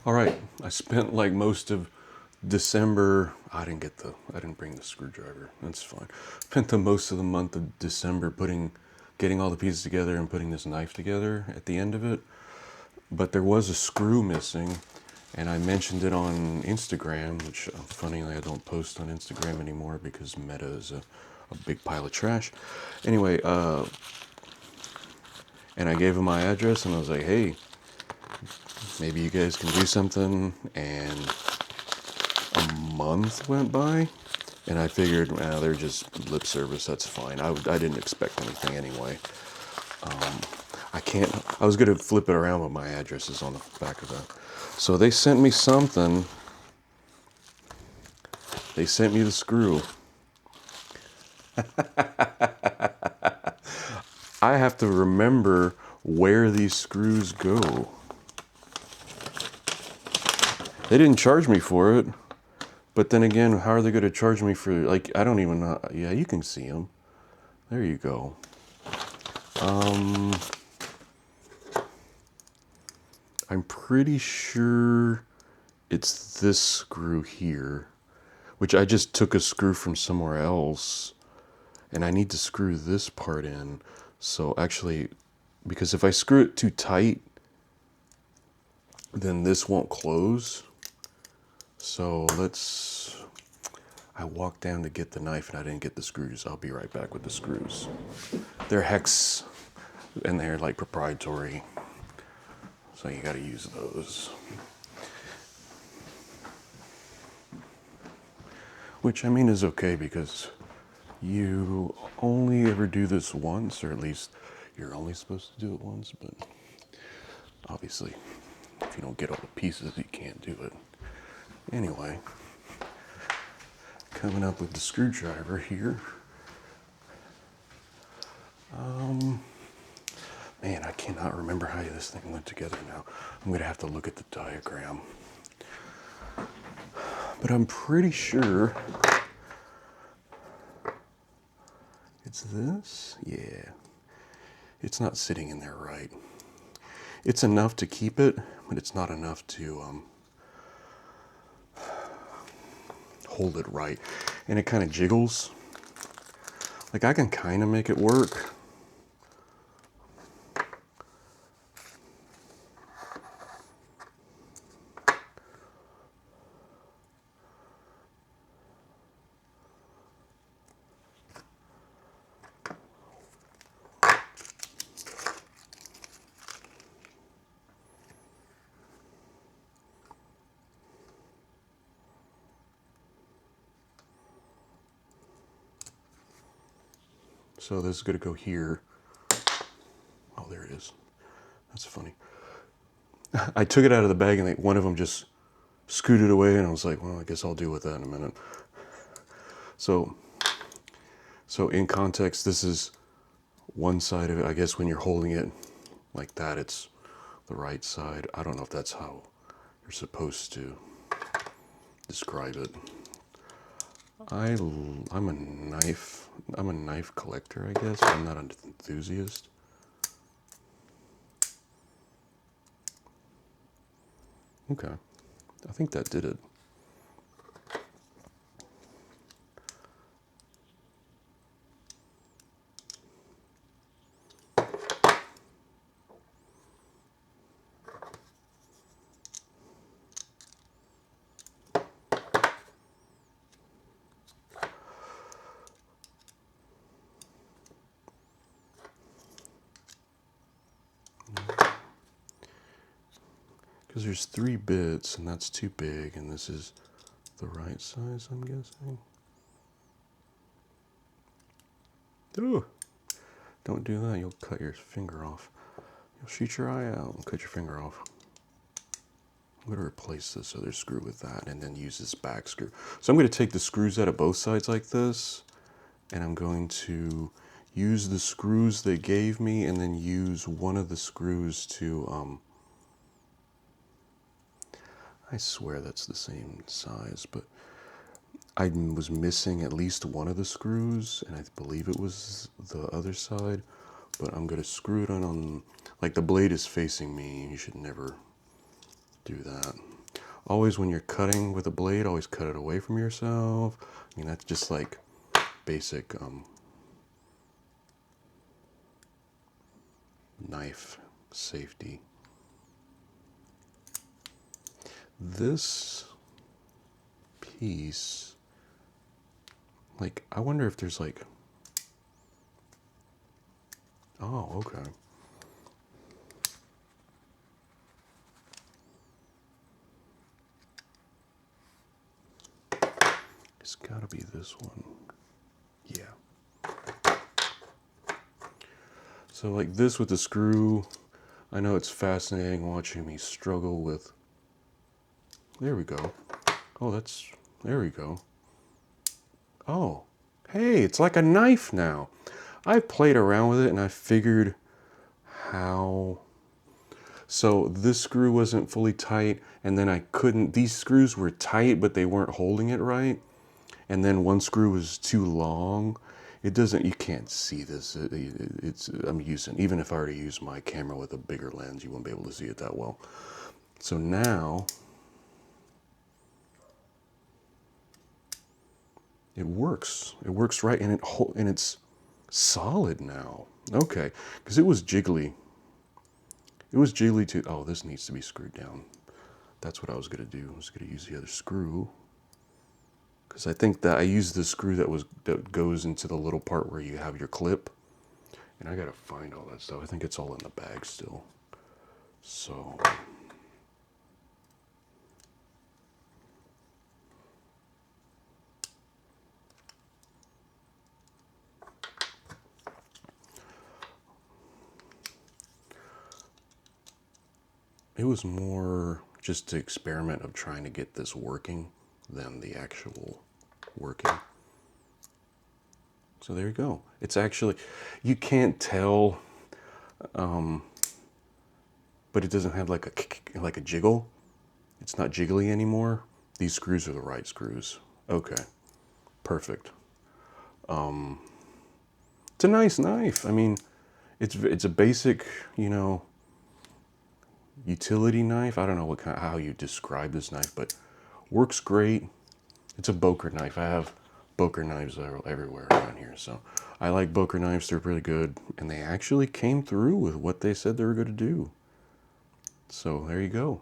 All right, I spent like most of December. I didn't bring the screwdriver. That's fine. Spent the most of the month of December getting all the pieces together and putting this knife together at the end of it. But there was a screw missing, and I mentioned it on Instagram, which funnily I don't post on Instagram anymore because Meta is a big pile of trash. Anyway, and I gave him my address, and I was like, hey, maybe you guys can do something. And a month went by, and I figured, they're just lip service. That's fine. I didn't expect anything anyway. I can't. I was gonna flip it around, but my address is on the back of that. So they sent me something. They sent me the screw. I have to remember where these screws go. They didn't charge me for it. But then again, how are they going to charge me for, like, I don't even know. Yeah, you can see them. There you go. I'm pretty sure it's this screw here, which I just took a screw from somewhere else, and I need to screw this part in. So actually, because if I screw it too tight, then this won't close. So I walked down to get the knife and I didn't get the screws. I'll be right back with the screws. They're hex and they're like proprietary. So you gotta use those. Which I mean is okay because you only ever do this once, or at least you're only supposed to do it once, but obviously if you don't get all the pieces, you can't do it. Anyway, coming up with the screwdriver here. Man, I cannot remember how this thing went together now. I'm gonna have to look at the diagram. But I'm pretty sure it's this. Yeah. It's not sitting in there right. It's enough to keep it, but it's not enough to hold it right. And it kind of jiggles. Like I can kind of make it work. So this is going to go here. Oh, there it is. That's funny. I took it out of the bag and one of them just scooted away, and I was like, well, I guess I'll deal with that in a minute. So in context, this is one side of it. I guess when you're holding it like that, it's the right side. I don't know if that's how you're supposed to describe it. I'm a knife collector, I guess. I'm not an enthusiast. Okay, I think that did it. Because there's 3 bits, and that's too big, and this is the right size, I'm guessing. Ooh, don't do that, you'll cut your finger off. You'll shoot your eye out and cut your finger off. I'm going to replace this other screw with that, and then use this back screw. So I'm going to take the screws out of both sides like this, and I'm going to use the screws they gave me, and then use one of the screws to, I swear that's the same size, but I was missing at least one of the screws, and I believe it was the other side, but I'm going to screw it on, like the blade is facing me. You should never do that. Always when you're cutting with a blade, always cut it away from yourself. I mean, that's just like basic knife safety. This piece, like, I wonder if there's like, oh, okay. It's gotta be this one. Yeah. So like this with the screw, I know it's fascinating watching me struggle with, there we go. Oh, there we go. Oh, hey, it's like a knife now. I've played around with it and I figured how. So this screw wasn't fully tight, and then I couldn't, these screws were tight, but they weren't holding it right. And then one screw was too long. It doesn't, you can't see this. I'm using, even if I already used my camera with a bigger lens, you won't be able to see it that well. So now, it works. It works right, and it's solid now. Okay, because it was jiggly. It was jiggly too. Oh, this needs to be screwed down. That's what I was gonna do. I was gonna use the other screw, because I think that I used the screw that goes into the little part where you have your clip, and I gotta find all that stuff. I think it's all in the bag still. So. It was more just to experiment of trying to get this working than the actual working. So there you go. It's actually, you can't tell, but it doesn't have like a jiggle. It's not jiggly anymore. These screws are the right screws. Okay, perfect. It's a nice knife. I mean, it's a basic, utility knife. I don't know how you describe this knife, but works great. It's a Boker knife. I have Boker knives everywhere around here, so I like Boker knives. They're really good, and they actually came through with what they said they were going to do. So there you go.